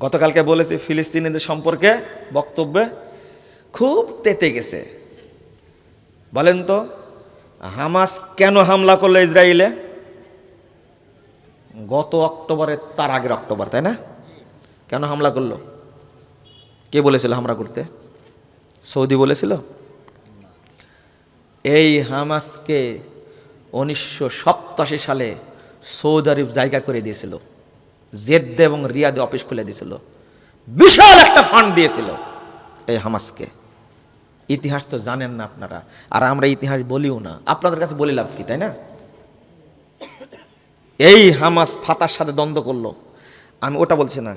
গতকালকে বলেছি ফিলিস্তিনিদের সম্পর্কে বক্তব্যে খুব তেতে গেছে। বলেন তো হামাস কেন হামলা করলো ইসরায়েলে? গত অক্টোবরে, তার আগের অক্টোবর, তাই না? কেন হামলা করলো? কে বলেছিল হামলা করতে? সৌদি বলেছিল? এই হামাসকে 1987 সালে সৌদি আরব জায়গা করে দিয়েছিল, জেদ্দা এবং রিয়াদে অফিস খুলে দিয়েছিল, বিশাল একটা ফান্ড দিয়েছিল এই হামাসকে। ইতিহাস তো জানেন না আপনারা, আর আমরা ইতিহাস বলিও না, আপনাদের কাছে বলে লাভ কি, তাই না? এই হামাস ফাতার সাথে দ্বন্দ্ব করলো, আমি ওটা বলছি না।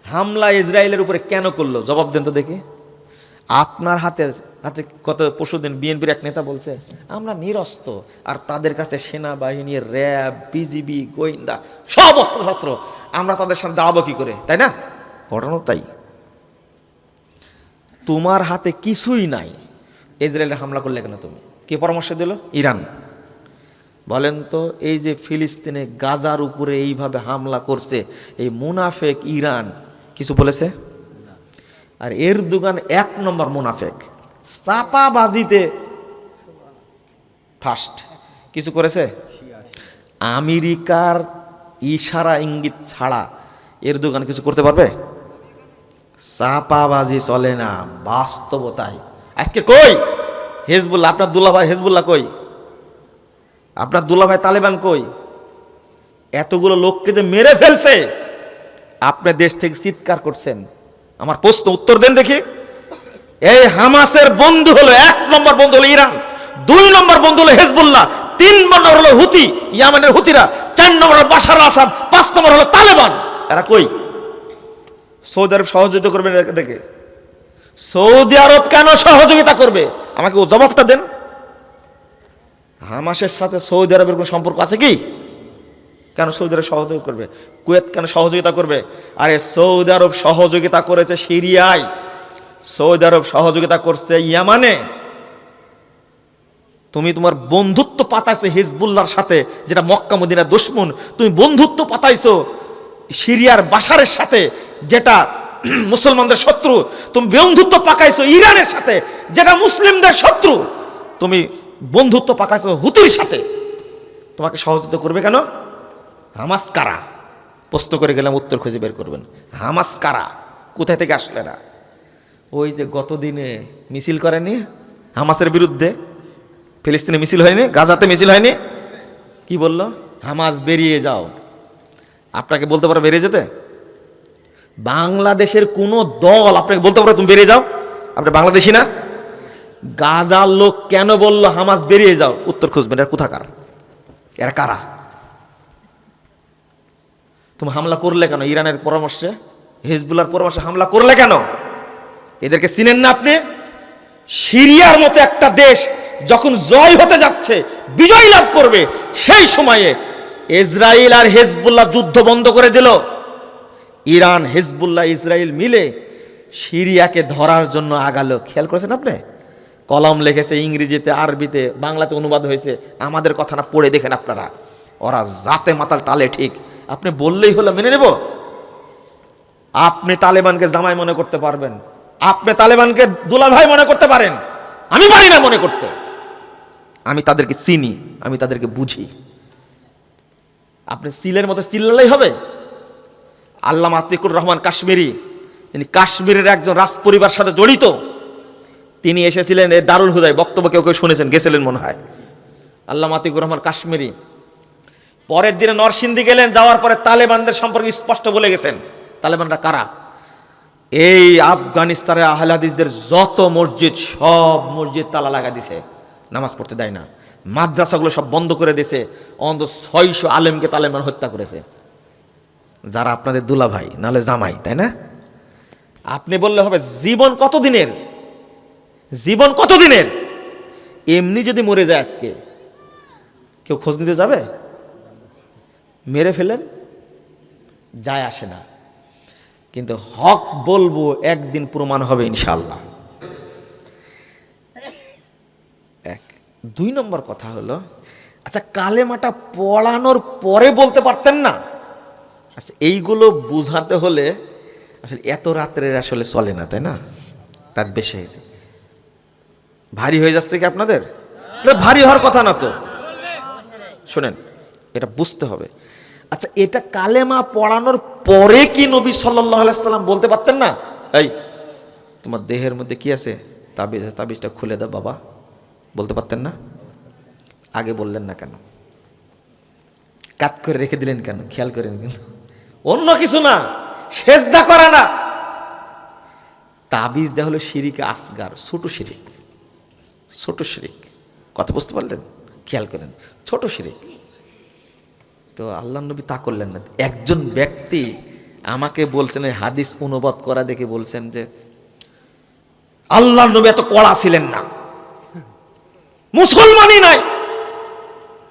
হামলা ইসরায়েলের উপরে কেন করলো জবাব দেন তো দেখি। আপনার হাতে হাতে কত পরশুদিন বিএনপির এক নেতা বলছে আমরা নিরস্ত্র, আর তাদের কাছে সেনাবাহিনী, র্যাব, বিজিবি, গোয়েন্দা সব অস্ত্রশস্ত্র, আমরা তাদের সাথে দাঁড়াবো কি করে, তাই না? ঘটনা তাই। তোমার হাতে কিছুই নাই, ইসরায়েলে হামলা করলে কেন তুমি? কে পরামর্শ দিল? ইরান। বলেন তো এই যে ফিলিস্তিনে গাজার উপরে এইভাবে হামলা করছে, এই মুনাফেক ইরান কিছু বলেছে? আর এরদোগান 1 নম্বর মুনাফেক, চাপাবাজিতে ফার্স্ট। কিছু করেছে? আমেরিকার ইশারা ইঙ্গিত ছাড়া এরদোগান কিছু করতে পারবে? চাপাবাজি চলে না, বাস্তবতায়। আজকে কই হেজবুল্লাহ? আপনার দুলাভাই হেজবুল্লাহ কই? আপনার দুলাভাই তালেবান কই? এতগুলো লোককে যে মেরে ফেলছে, আপনি দেশ থেকে চিৎকার করছেন। আমার প্রশ্ন উত্তর দেন দেখি। এই হামাসের বন্ধু হলো 1 নম্বর বন্ধু হলো ইরান, 2 নম্বর বন্ধু হলো হেজবুল্লাহ, 3 নম্বর হলো হুতি, ইয়ামেনের হুতিরা, 4 নম্বর হলো বাশার আসাদ, 5 নম্বর হলো তালেবান। এরা কই? সৌদি আরব সহযোগিতা করবে দেখে। সৌদি আরব কেন সহযোগিতা করবে? আমাকে ও জবাবটা দেন। হামাসের সাথে সৌদি আরবের কোনো সম্পর্ক আছে কি? কেন সৌদি আরব সহযোগিতা করবে? কুয়েত কেন সহযোগিতা করবে? আরে সৌদি আরব সহযোগিতা করেছে সিরিয়ায়, সৌদি আরব সহযোগিতা করছে ইয়ামানে। তুমি তোমার বন্ধুত্ব পাতাইছো হিজবুল্লাহর সাথে, যেটা মক্কা মদিনার দুশমন। তুমি বন্ধুত্ব পাতাইছো সিরিয়ার বাশারের সাথে, যেটা মুসলমানদের শত্রু। তুমি বন্ধুত্ব পাকাইছো ইরানের সাথে, যেটা মুসলিমদের শত্রু। তুমি বন্ধুত্ব পাকাইছো হুতির সাথে। তোমাকে সহযোগিতা করবে কেন? হামাস কারা? প্রশ্ন করে গেলাম, উত্তর খুঁজে বের করবেন। হামাস কারা? কোথায় থেকে আসলে এরা? ওই যে গত দিনে মিছিল করেনি হামাসের বিরুদ্ধে, ফিলিস্তিনে মিছিল হয়নি, গাজাতে মিছিল হয়নি? কি বলল? হামাস বেরিয়ে যাও। আপনাকে বলতে পারো বেরিয়ে যেতে? বাংলাদেশের কোন দল আপনাকে বলতে পারো তুমি বেরিয়ে যাও? আপনি বাংলাদেশি না? গাজার লোক কেন বলল হামাস বেরিয়ে যাও? উত্তর খুঁজবেন। এরা কোথাকার? এরা কারা? তুমি হামলা করলে কেন? ইরানের পরামর্শে, হিজবুল্লাহর পরামর্শে হামলা করলে কেন? এদেরকে চিনেন না আপনি? সিরিয়ার মতো একটা দেশ যখন জয় হতে যাচ্ছে, বিজয় লাভ করবে, সেই সময়ে ইসরায়েল আর হিজবুল্লাহ যুদ্ধ বন্ধ করে দিল। ইরান, হিজবুল্লাহ, ইসরায়েল মিলে সিরিয়াকে ধরার জন্য আগালো। খেয়াল করেছেন আপনি? কলম লিখেছে ইংরেজিতে, আরবিতে, বাংলাতে অনুবাদ হয়েছে। আমাদের কথা না পড়ে দেখেন আপনারা। ওরা জাতে মাতাল তালে ঠিক। আপনি বললেই হলো মেনে নেব? আপনি তালেবানকে জামাই মনে করতে পারবেন, আপনি তালেবানকে দুলাভাই মনে করতে পারেন, আমি পারি না মনে করতে। আমি তাদেরকে চিনি, আমি তাদেরকে বুঝি। আপনি সিলের মতো চিল্লালেই হবে? আল্লামা আতিকুর রহমান কাশ্মীরি, তিনি কাশ্মীরের একজন রাজপরিবার সাথে জড়িত। তিনি এসেছিলেন এই দারুল হুদায়, বক্তব্য কেউ কেউ শুনেছেন, গেছিলেন মনে হয়। আল্লামা আতিকুর রহমান কাশ্মীরি পরের দিনে নরসিংদী গেলেন, যাওয়ার পরে তালেবানদের সম্পর্কে স্পষ্ট বলে গেছেন। তালেবানরা কারা? এই আফগানিস্তানের আহলে হাদিসদের যত মসজিদ, সব মসজিদ তালা লাগা দিছে, নামাজ পড়তে দেয় না। মাদ্রাসাগুলো সব বন্ধ করে দিয়েছে। অন্তত 600 আলেমকে তালেবান হত্যা করেছে, যারা আপনাদের দুলাভাই নাহলে জামাই, তাই না? আপনি বললে হবে জীবন কতদিনের? জীবন কতদিনের? এমনি যদি মরে যায় আজকে, কেউ খোঁজ নিতে যাবে? মেরে ফেলেন, যায় আসে না। কিন্তু হক বলবো, একদিন প্রমাণ হবে ইনশাআল্লাহ। 2 নম্বর কথা হলো, আচ্ছা কালেমাটা পড়ানোর পরে বলতে পারতেন না? আচ্ছা এইগুলো বুঝাতে হলে আসলে এত রাত্রে আসলে চলে না, তাই না? রাত বেশি হয়েছে, ভারী হয়ে যাচ্ছে কি আপনাদের? ভারী হওয়ার কথা না তো। শোনেন, এটা বুঝতে হবে। আচ্ছা, এটা কালেমা পড়ানোর পরে কি নবী সাল্লাল্লাহু আলাইহি সাল্লাম বলতে পারতেন না, এই তোমার দেহের মধ্যে কি আছে, তাবিজ, তাবিজটা খুলে দাও বাবা? বলতে পারতেন না? আগে বললেন না কেন? কাট করে রেখে দিলেন কেন? খেয়াল করেন, কিন্তু অন্য কিছু না, সেজদা করে না। তাবিজ দেওয়া হলো শিরিক আসগার, ছোট শিরিক, ছোট শিরিক। কথা বুঝতে পারলেন? খেয়াল করেন, ছোট শিরিক। তো আল্লাহ নবী তা করলেন না। একজন ব্যক্তি আমাকে বলছেন, হাদিস অনুবাদ করা দেখে বলছেন যে আল্লাহ নবী এত কড়া ছিলেন না, মুসলমানই নাই।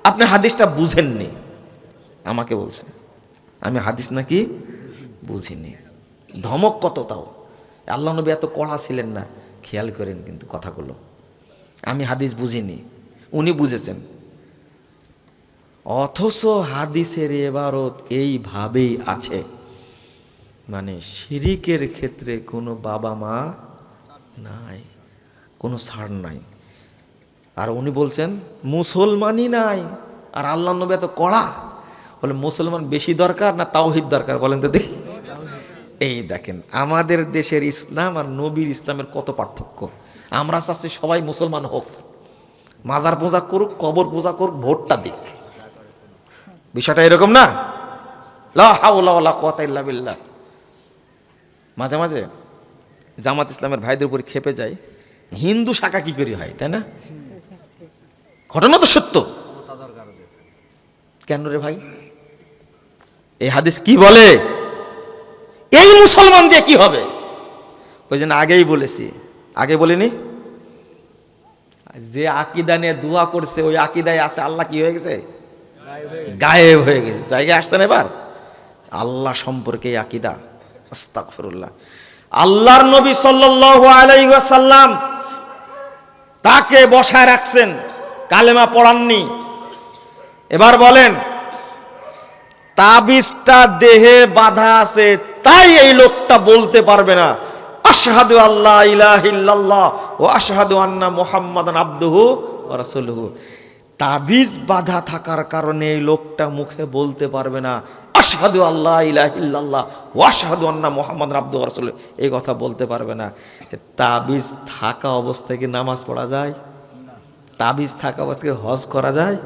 আপনি হাদিসটা বুঝেননি, আমাকে বলছেন আমি হাদিস নাকি বুঝিনি। ধমক কত! তাও আল্লাহ নবী এত কড়া ছিলেন না। খেয়াল করেন কিন্তু কথাগুলো, আমি হাদিস বুঝিনি, উনি বুঝেছেন। অথচ হাদিসের ইবারত এইভাবেই আছে, মানে শিরিকের ক্ষেত্রে কোনো বাবা মা নাই, কোনো ছাড় নাই। আর উনি বলছেন মুসলমানই নাই, আর আল্লাহ নবী এত কড়া। বলে মুসলমান বেশি দরকার না তাওহীদ দরকার, বলেন তো দেখি। এই দেখেন আমাদের দেশের ইসলাম আর নবীর ইসলামের কত পার্থক্য। আমরা চাচ্ছি সবাই মুসলমান হোক, মাজার পূজা করুক, কবর পূজা করুক, ভোটটা দিক। বিষয়টা এরকম না? লা হাওলা ওয়ালা কুওয়াতা ইল্লা বিল্লাহ। মাঝে মাঝে জামাত ইসলামের ভাইদের উপর খেপে যায়, হিন্দু শাখা কি করে হয়, তাই না? ঘটনা তো সত্য। কেন রে ভাই? এই হাদিস কি বলে? এই মুসলমান দিয়ে কি হবে? ওই জন্য আগেই বলেছি, আগে বলিনি, যে আকীদা নিয়ে দোয়া করছে ওই আকীদায় আছে আল্লাহ কি হয়ে গেছে? গায়েব হয়ে গেছে। জায়গায় আসছেন এবার? আল্লাহ সম্পর্কে আকীদা, আস্তাগফিরুল্লাহ। আল্লাহর নবী সাল্লাল্লাহু আলাইহি ওয়াসাল্লাম তাকে বসায় রাখছেন, কালেমা পড়াননি। এবার বলেন, তাবিজটা দেহে বাঁধা আছে, তাই এই লোকটা বলতে পারবে না আশহাদু আল্লা ইলাহা ইল্লাল্লাহ ওয়া আশহাদু আন্না মুহাম্মাদান আবদুহু ওয়া রাসূলুহু। তাবিজ বাঁধা থাকার কারণে এই লোকটা মুখে বলতে পারবে না আশহাদু আল্লা ইলাহা ইল্লাল্লাহ ওয়া আশহাদু আন্না মুহাম্মাদান আবদুহু ওয়া রাসূলুহু, এই কথা বলতে পারবে না। তাবিজ থাকা অবস্থায় কি নামাজ পড়া যায়? তাবিজ থাকা অবস্থায় হজ করা যায়?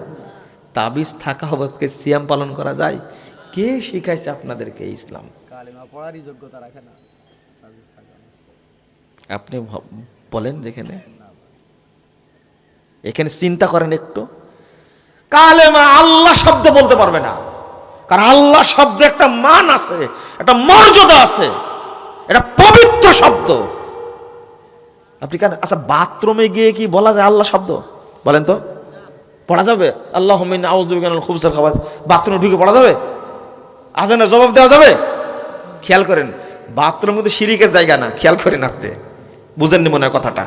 তাবিজ থাকা অবস্থায় সিয়াম পালন করা যায়? কে শিখাইছে আপনাদেরকে ইসলাম? কালেমা পড়ারই যোগ্যতা রাখে না। আপনি বলেন, যেখানে এখানে চিন্তা করেন একটু, কালেমা আল্লাহ শব্দ বলতে পারবে না, কারণ আল্লাহ শব্দে একটা মান আছে, একটা মর্যাদা আছে, এটা পবিত্র শব্দ। আপনি কেন, আচ্ছা বাথরুমে গিয়ে কি বলা যায় আল্লাহ শব্দ? বলেন তো, পড়া যাবে? আল্লাহুম্মা ইন্নী আউযু বিকা মিনাল খুবুসি ওয়াল খাবাস, বাথরুমে ঢুকে পড়া যাবে? আজানের জবাব দেওয়া যাবে? খেয়াল করেন, বাথরুম কিন্তু শিরিকের জায়গা না। খেয়াল করেন, আপনি বুঝেননি মনে হয় কথাটা।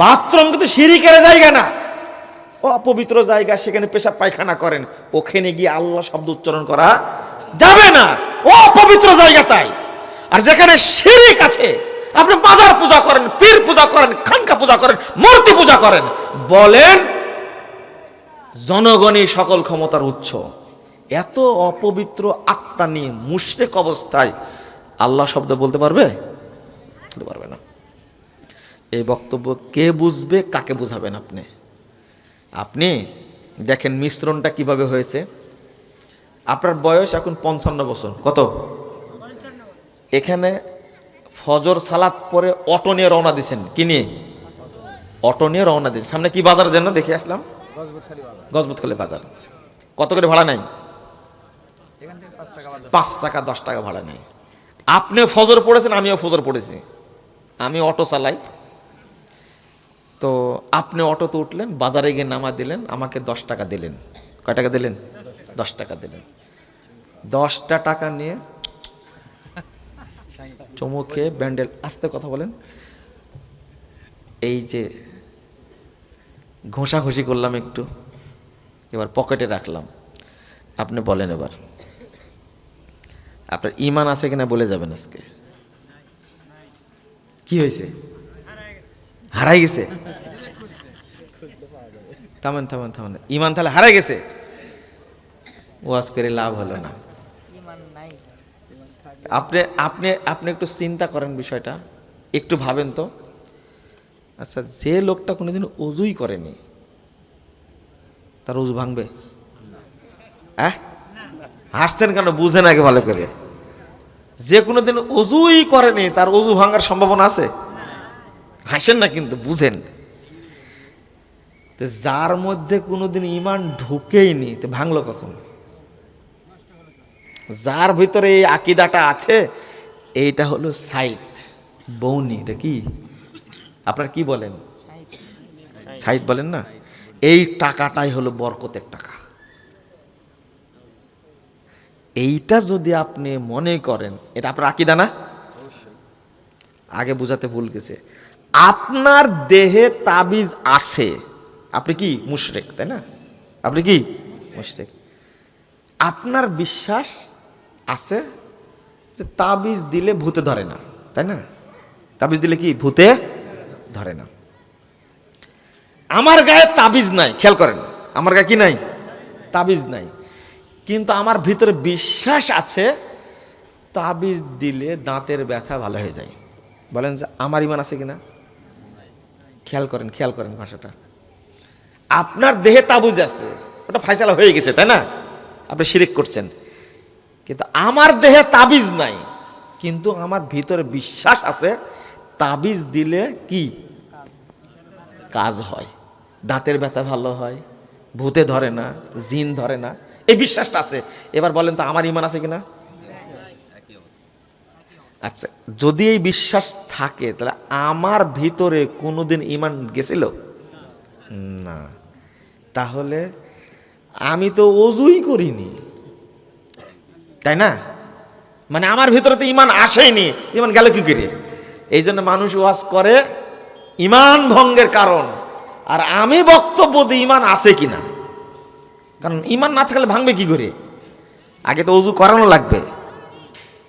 বাথরুম কিন্তু শিরিকের জায়গা না, অপবিত্র জায়গা। সেখানে পেশাব পায়খানা করেন, ওখানে গিয়ে আল্লাহ শব্দ উচ্চারণ করা যাবে না, অপবিত্র জায়গা। তাই আর যেখানে শিরিক আছে, আপনি বাজার পূজা করেন, পীর পূজা করেন, খানকা পূজা করেন, মূর্তি পূজা করেন, বলেন জনগণই সকল ক্ষমতার উৎস, এত অপবিত্র আত্মা নিয়ে মুশরিক অবস্থায় আল্লাহ শব্দ বলতে পারবে? বলতে পারবে না। এই বক্তব্য কে বুঝবে, কাকে বুঝাবেন আপনি? আপনি দেখেন মিশ্রণটা কিভাবে হয়েছে। আপনার বয়স এখন 55 বছর। কত? এখানে ফজর সালাত পরে অটো নিয়ে রওনা দিয়েছেন। কি নিয়ে? অটো নিয়ে রওনা দিয়েছেন। সামনে কি বাজার যেন দেখে আসলাম? গজবতখালী বাজার। কত করে ভাড়া নেয়? 5 টাকা 10 টাকা ভাড়া নেয়। আপনি ফজর পড়েছেন, আমিও ফজর পড়েছি, আমি অটো চালাই। তো আপনি অটোতে উঠলেন, বাজারে গিয়ে নামা দিলেন, আমাকে 10 টাকা দিলেন। কয় টাকা দিলেন? 10 টাকা দিলেন। 10টা টাকা নিয়ে চমুকে ব্যান্ডেল, আস্তে কথা বলেন, এই যে ঘষাঘষি করলাম একটু, এবার পকেটে রাখলাম। আপনি বলেন এবার আপনার ইমান আছে কিনা বলে যাবেন আজকে। কি হয়েছে? হারাই গেছে? থামেন থামেন থামেন, ইমান তাহলে হারাই গেছে, ওয়াজ করে লাভ হলো না। আপনি আপনি আপনি একটু চিন্তা করেন বিষয়টা, একটু ভাবেন তো। আচ্ছা, যে লোকটা কোনোদিন অজুই করেনি তার অজু ভাঙবে? হ্যাঁ, হাসছেন কেন? বুঝেন আগে ভালো করে। যে কোনোদিন অজুই করেনি তার অজু ভাঙার সম্ভাবনা আছে? হাসেন না কিন্তু, বুঝেন। যার মধ্যে কোনোদিন ইমান ঢুকেইনি তো ভাঙলো কখন? যার ভিতরে এই আকিদাটা আছে, এইটা হলো সাইদ বৌনি। এটা কি আপনার কি বলেন? সাইদ বলেন না? এই টাকাটাই হলো বরকতের টাকা। এইটা যদি আপনি মনে করেন, এটা আপনার আকিদা না? আগে বুঝাতে ভুল গেছে। আপনার দেহে তাবিজ আছে, আপনি কি মুশরিক, তাই না? আপনি কি মুশরিক? আপনার বিশ্বাস আছে যে তাবিজ দিলে ভূতে ধরে না, তাই না? তাবিজ দিলে কি ভূতে ধরে না? আমার গায়ে তাবিজ নাই, খেয়াল করেন, আমার গায়ে কি নাই? তাবিজ নাই, কিন্তু আমার ভিতরে বিশ্বাস আছে তাবিজ দিলে দাঁতের ব্যথা ভালো হয়ে যায়। বলেন যে আমার ইমান আছে কিনা? খেয়াল করেন, খেয়াল করেন ভাষাটা। আপনার দেহে তাবিজ আছে, ওটা ফায়সালা হয়ে গেছে, তাই না? আপনি শিরিক করছেন। কিন্তু আমার দেহে তাবিজ নাই, কিন্তু আমার ভিতরে বিশ্বাস আছে তাবিজ দিলে কি কাজ হয়, দাঁতের ব্যথা ভালো হয়, ভূতে ধরে না, জিন ধরে না, এই বিশ্বাসটা আছে। এবার বলেন তো আমার ইমান আছে কিনা? আচ্ছা, যদি এই বিশ্বাস থাকে তাহলে আমার ভিতরে কোনোদিন ইমান গেছিল না? তাহলে আমি তো অজুই করিনি, তাই না? মানে আমার ভিতরে তো ইমান আসেনি, ইমান গেল কি করে? এই জন্য মানুষ ওয়াজ করে ইমান ভঙ্গের কারণ, আর আমি বক্তব্য দিই ইমান আছে কিনা। কারণ ইমান না থাকলে ভাঙবে কি করে? আগে তো অজু করানো লাগবে।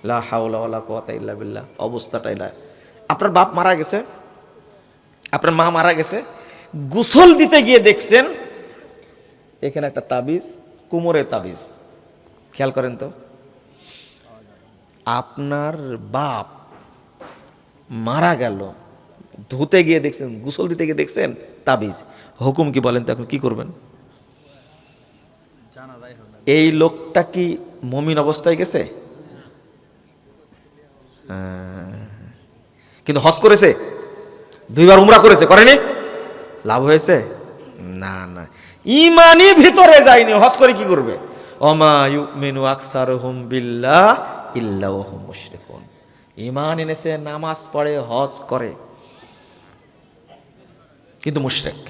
লা হাওলা ওয়ালা কুওয়াতা ইল্লা বিল্লাহ। অবস্থাটাই না, আপনার বাপ মারা গেছে, আপনার মা মারা গেছে, গোসল দিতে গিয়ে দেখছেন এখানে একটা তাবিজ, কোমরে তাবিজ। খেয়াল করেন তো, আপনার বাপ মারা গেল, ধুতে গিয়ে দেখছেন, গোসল দিতে গিয়ে দেখছেন তাবিজ, হুকুম কি বলেন তো? এখন কি করবেন? এই লোকটা কি মুমিন অবস্থায় গেছে? কিন্তু হজ করেছে, 2 বার উমরা করেছে, করেনি? লাভ হয়েছে? না না, ইমানই ভিতরে যায়নি, হজ করে কি করবে? ওমা ইউমিনু আকসারুহুম বিল্লাহ ইল্লা ওয়া হুম মুশরিকুন। ইমান এনেছে, নামাজ পড়ে, হজ করে, কিন্তু মুশরিক।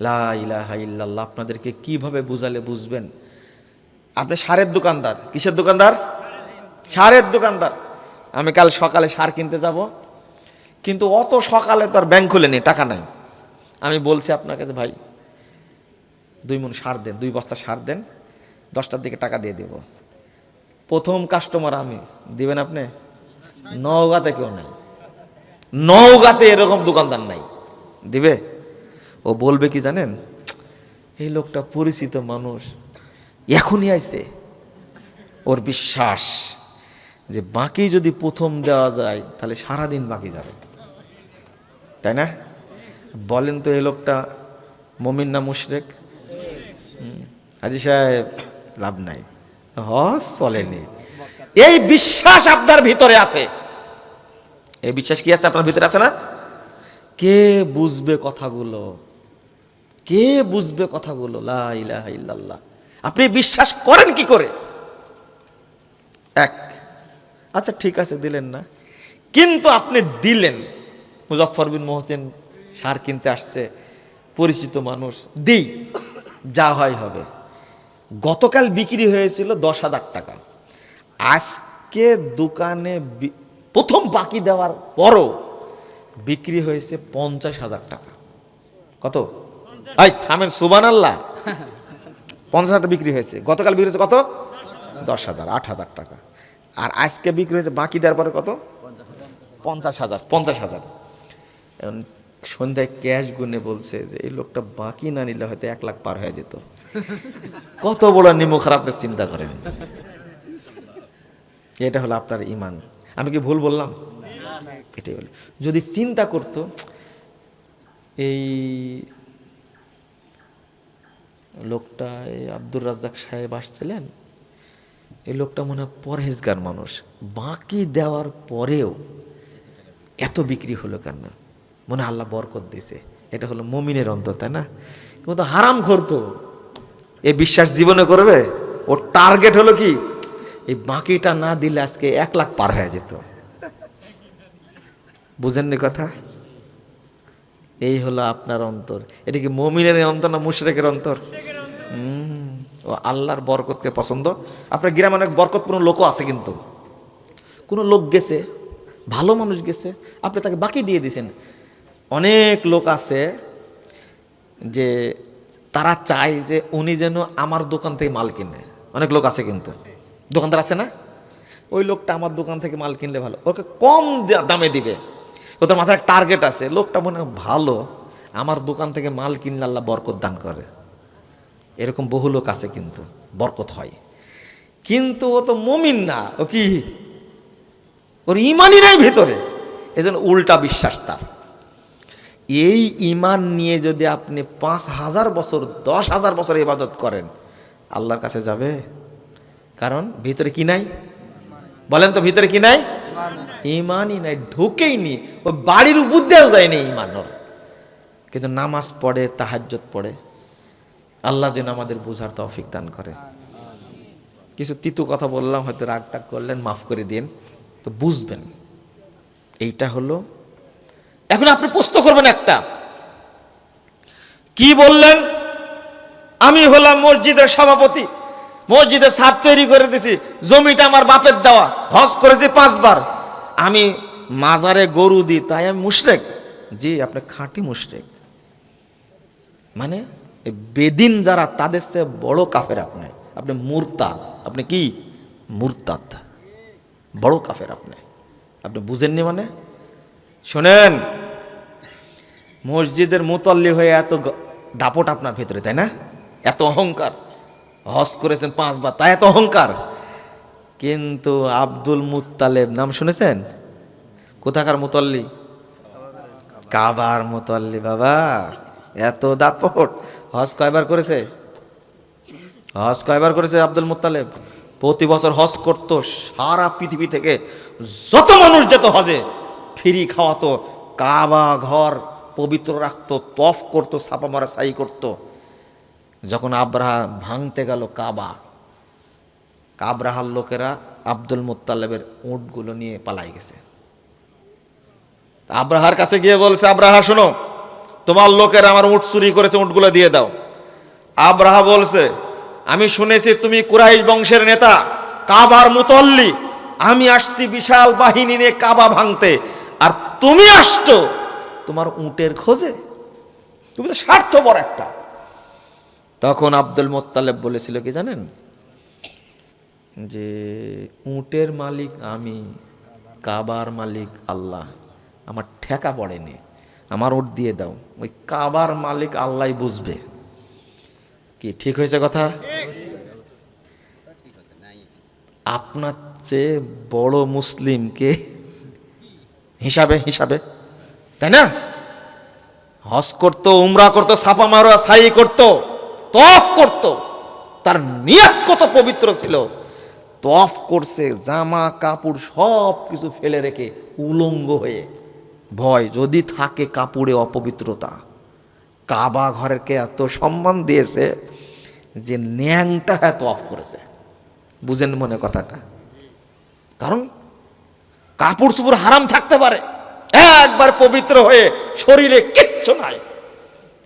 লা ইলাহা ইল্লাল্লাহ। আপনাদেরকে কিভাবে বুঝালে বুঝবেন? আপনি সারের দোকানদার, কিসের দোকানদার? সারের দোকানদার। আমি কাল সকালে সার কিনতে যাব, কিন্তু অত সকালে তো আর ব্যাংক খুলেনি, টাকা নাই। আমি বলছি আপনার কাছে, ভাই 2 মণ সার দেন, 2 বস্তা সার দেন, 10টার দিকে টাকা দিয়ে দেব। প্রথম কাস্টমার আমি, দিবেন আপনি? নওগাঁতে কেউ নাই, নওগাঁতে এরকম দোকানদার নাই, দিবে? ও বলবে কি জানেন? এই লোকটা পরিচিত মানুষ, এখনই আইছে। ওর বিশ্বাস যে বাকি যদি প্রথম দেওয়া যায় তাহলে সারাদিন বাকি যাবে, তাই না? বলেন তো এই লোকটা মুমিন না মুশরিক? হাজী সাহেব লাভ নাই, হজ চলেনি। এই বিশ্বাস আপনার ভিতরে আছে, এই বিশ্বাস কি আছে? আপনার ভিতরে আছে না? কে বুঝবে কথাগুলো? কে বুঝবে কথাগুলো? লা ইলাহা ইল্লাল্লাহ। আপনি বিশ্বাস করেন কি করে? এক, আচ্ছা ঠিক আছে দিলেন না, কিন্তু আপনি দিলেন। মুজাফফর বিন মোহসেন সার কিনতে আসছে, পরিচিত মানুষ, দিই, যা হয় হবে। গতকাল বিক্রি হয়েছিল 10,000 টাকা, আজকে দোকানে প্রথম বাকি দেওয়ার পরও বিক্রি হয়েছে 50,000 টাকা। কত? এই থামেন, সুবহানাল্লাহ। 50,000 টাকা বিক্রি হয়েছে, গতকাল বিক্রি হয়েছে কত? 10,000, 8,000 টাকা। আর আজকে বিক্রি হয়েছে বাকি দেওয়ার পরে কত? 50,000। এখন সন্ধ্যায় ক্যাশ গুনে বলছে যে এই লোকটা বাকি না নিলে হয়তো 1 লাখ পার হয়ে যেত। কত বড় নিমুখ খারাপ চিন্তা করেন। এটা হলো আপনার ইমান। আমি কি ভুল বললাম? এটাই বলি। যদি চিন্তা করতো এই লোকটা, এই আব্দুর রাজ্জাক সাহেব আসছিলেন, এই লোকটা মনে হয় পরহেজগার মানুষ, বাকি দেওয়ার পরেও এত বিক্রি হলো কেন? মনে হয় আল্লাহ বরকত দিছে। এটা হলো মুমিনের অন্তর, তাই না? কিন্তু হারাম করতো, এই বিশ্বাস জীবনে করবে? ওর টার্গেট হলো কি, এই বাকিটা না দিলে আজকে 1 লাখ পার হয়ে যেত। বুঝেননি কথা? এই হলো আপনার অন্তর। এটা কি মুমিনের অন্তর না মুশরিকের অন্তর? ও আল্লাহর বরকতকে পছন্দ। আপনার গ্রামে অনেক বরকতপূর্ণ লোকও আছে, কিন্তু কোনো লোক গেছে, ভালো মানুষ গেছে, আপনি তাকে বাকি দিয়ে দিয়েছেন। অনেক লোক আছে যে তারা চায় যে উনি যেন আমার দোকান থেকে মাল কিনে। অনেক লোক আছে, কিন্তু দোকানদার আছে না, ওই লোকটা আমার দোকান থেকে মাল কিনলে ভালো, ওকে কম দামে দিবে। ওদের মাথায় একটা টার্গেট আছে, লোকটা মনে হয় ভালো, আমার দোকান থেকে মাল কিনলে আল্লাহ বরকত দান করে। এরকম বহু লোক আছে, কিন্তু বরকত হয়। কিন্তু ও তো মুমিন না, ও কি, ওর ইমানই নাই ভিতরে, এজন্য উল্টা বিশ্বাস তার। এই ইমান নিয়ে যদি আপনি 5,000 বছর 10,000 বছর ইবাদত করেন, আল্লাহর কাছে যাবে? কারণ ভিতরে কি নাই? বলেন তো, ভিতরে কি নাই? ইমানই নাই, ঢুকেই নি, ও বাড়ির উপর দিয়েও যায়নি ইমান ওর। কিন্তু নামাজ পড়ে, তাহাজ্জুদ পড়ে। আল্লাহ যেন আমাদের বুঝার তৌফিক দান করে। কিছু তিতু কথা বললাম, হয়তো রাগ টাগ করলেন, মাফ করে দিন, তো বুঝবেন এইটা হলো। এখন আপনি প্রশ্ন করবেন একটা, কি বললেন? আমি হলাম মসজিদের সভাপতি, মসজিদে ছাদ তৈরি করে দিছি, জমিটা আমার বাপের দেওয়া, হজ করেছি 5 বার, আমি মাজারে গরু দিই, তাই আমি মুশরিক? জি, আপনি খাঁটি মুশরিক। মানে বেদিন যারা, তাদের চেয়ে বড় কাফের আপনি। আপনি মুরতাদ। আপনি কি? মুরতাদ, বড় কাফের আপনি। আপনি বুঝেননি মানে? শোনেন, মসজিদের মুতল্লি হয়ে এত দাপট আপনার ভেতরে, তাই না? এত অহংকার, হজ করেছেন 5 বার, তাই এত অহংকার। কিন্তু আব্দুল মুত্তালেব নাম শুনেছেন? কোথাকার মুতল্লি? কাবার মুতল্লি। বাবা, এত দাপট। হজ কয়বার করেছে? হজ কয়বার করেছে আব্দুল মুত্তালেব? প্রতি বছর হজ করতো, সারা পৃথিবী থেকে যত মানুষ যেত হজে, ফ্রি খাওয়াতো, কাবা ঘর পবিত্র রাখতো, তফ করতো, ছাপা মারা সাই করতো। যখন আব্রাহা ভাঙতে গেল কাবা, আব্রাহার লোকেরা আব্দুল মুত্তালেবের উটগুলো নিয়ে পালাই গেছে। আব্রাহার কাছে গিয়ে বলছে, আব্রাহা শোনো, তোমার লোকেরা আমার উট চুরি করেছে, উটগুলো দিয়ে দাও। আব্রাহা বলছে, আমি শুনেছি তুমি কুরাইশ বংশের নেতা, কাবার মুতল্লি, আমি আসছি বিশাল বাহিনী নিয়ে কাবা ভাঙতে, আর তুমি আসছো তোমার উটের খোঁজে? তুমি তো স্বার্থপর একটা। তখন আব্দুল মুত্তালেব বলেছিল কি জানেন? যে উটের মালিক আমি, কাবার মালিক আল্লাহ, আমার ঠেকা পড়েনি, আমার উট দিয়ে দাও, ওই কাবার মালিক আল্লাহ বুঝবে। কি ঠিক হয়েছে কথা? আপনার চেয়ে বড় মুসলিমকে হিসাবে হিসাবে, তাই না? হজ করতো, উমরা করতো, ছাপা মারা সাই করতো, তফ করতো, তার নিয়ত কত পবিত্র ছিল। তফ করছে, জামা কাপড় সব কিছু ফেলে রেখে উলঙ্গ হয়ে, ভয় যদি থাকে কাপড়ে অপবিত্রতা। কাবা ঘরকে এত সম্মান দিয়েছে যে ন্যাংটা হ্যাঁ তফ করেছে। বুঝেন মনে কথাটা? কারণ কাপড় চোপড় হারাম থাকতে পারে, একবার পবিত্র হয়ে শরীরে কিচ্ছু নাই,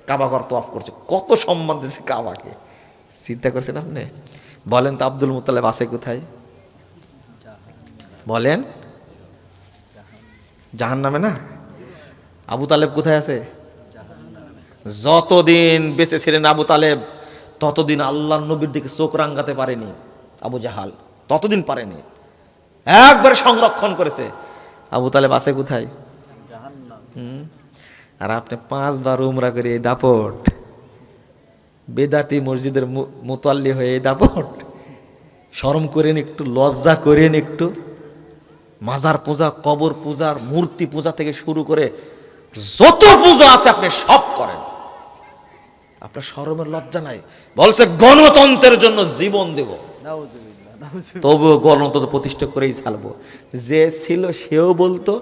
কাবা ঘর তওয়াফ করছে, কত সম্মান দিয়েছে কাবাকে। চিন্তা করছেন আপনি? বলেন তো আব্দুল মুত্তালিব আছে কোথায়? বলেন, জাহান্নামে না? আবু তালেব কোথায় আছে? যতদিন বেঁচে ছিলেন আবু তালেব, ততদিন আল্লাহর নবীর দিকে চোখ রাঙাতে পারেনি আবু জাহাল। ততদিন পারেনি, একবারে সংরক্ষণ করেছে। আবু তালেব আছে কোথায়? জাহান্নাম। আর আপনি 5 বার উমরা করে এই দাপট, বেদাতি মসজিদের মুতাল্লি হয়ে এই দাপট, শরম করেন একটু, লজ্জা করেন একটু। মাজার পূজা, কবর পূজার, মূর্তি পূজা থেকে শুরু করে যত পূজা আছে আপনি সব করেন, আপনার শরমের লজ্জা নাই। বলছে গণতন্ত্রের জন্য জীবন দেব, নাউজুবিল্লাহ, নাউজুবিল্লাহ। তবুও গণতন্ত্র প্রতিষ্ঠা করেই ছাড়বো। যে ছিল সেও বলতো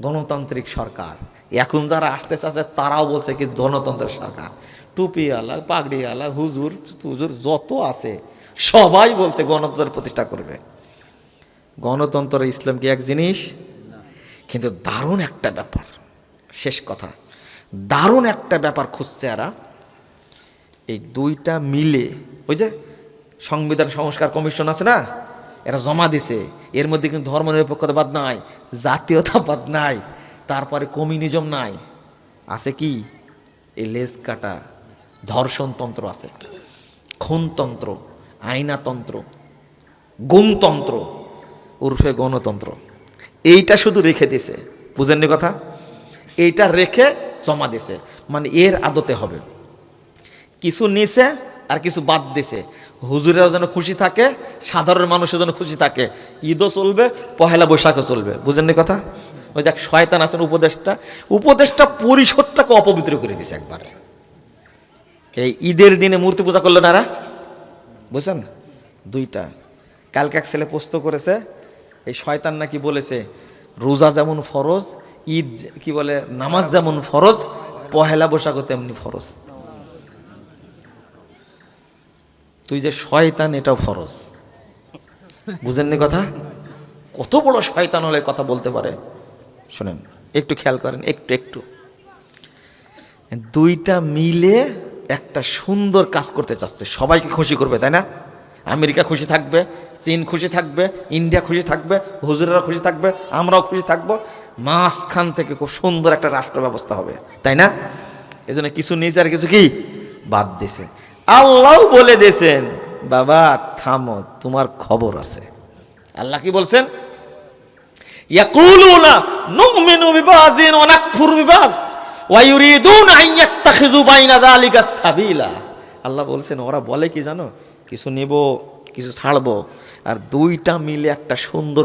গণতান্ত্রিক সরকার, এখন যারা আসতে চাচ্ছে তারাও বলছে কি গণতন্ত্রের সরকার। টুপিওয়ালা, পাগড়িওয়ালা, হুজুর হুজুর যত আছে সবাই বলছে গণতন্ত্র প্রতিষ্ঠা করবে। গণতন্ত্র ইসলাম কি এক জিনিস? কিন্তু দারুণ একটা ব্যাপার, শেষ কথা, দারুণ একটা ব্যাপার খুঁজছে এরা। এই দুইটা মিলে, ওই যে সংবিধান সংস্কার কমিশন আছে না, এরা জমা দিছে। এর মধ্যে কিন্তু ধর্মনিরপেক্ষতাবাদ নাই, জাতীয়তাবাদ নাই, তারপরে কমিউনিজম নাই, আছে কি এই লেজ কাটা ধর্ষণতন্ত্র আছে, খুনতন্ত্র, আইনাতন্ত্র, গুমতন্ত্র উর্ফে গণতন্ত্র। এইটা শুধু রেখে দিছে, বুঝেননি কথা? এইটা রেখে জমা দিছে, মানে এর আদতে হবে। কিছু নিছে আর কিছু বাদ দিছে। হুজুরেরা যেন খুশি থাকে, সাধারণ মানুষের যেন খুশি থাকে, ঈদও চলবে, পহেলা বৈশাখও চলবে, বুঝেননি কথা? ওই যে এক শয়তান আছেন উপদেষ্টা পরিষদটাকে অপবিত্র করে দিছে একবার। এই ঈদের দিনে মূর্তি পূজা করলো না এরা, বুঝছেন? দুইটা। কালকে এক ছেলে পোস্ট করেছে, এই শয়তান নাকি বলেছে রোজা যেমন ফরজ, ঈদ কি বলে নামাজ যেমন ফরজ, পহেলা বৈশাখও তেমনি ফরজ। তুই যে শয়তান এটাও ফরজ, বুঝেননি কথা? কত বড় শয়তান হলে কথা বলতে পারে, শোনেন একটু খেয়াল করেন, একটু দুইটা মিলে একটা সুন্দর কাজ করতে চাচ্ছে, সবাইকে খুশি করবে, তাই না? আমেরিকা খুশি থাকবে, চীন খুশি থাকবে, ইন্ডিয়া খুশি থাকবে, হুজুরেরা খুশি থাকবে, আমরাও খুশি থাকবো, মাঝখান থেকে খুব সুন্দর একটা রাষ্ট্র ব্যবস্থা হবে, তাই না? এই জন্য কিছু নিয়েছে আর কিছু কি বাদ দিছে। আল্লাহ বলে দিয়েছেন বাবা থামো, তোমার খবর আছে। আল্লাহ কি বলছেন? ইয়াকুলুনা নুমিনু বিবাযিন ওয়া নাকফুরু বিবায ওয়া ইউরিদুনা আন ইয়াত্তাখিযু বাইনা যালিকা সাবিলা। আল্লাহ বলছেন ওরা বলে কি জানো, কিছু নেব কিছু ছাড়বো, আর দুইটা মিলে একটা সুন্দর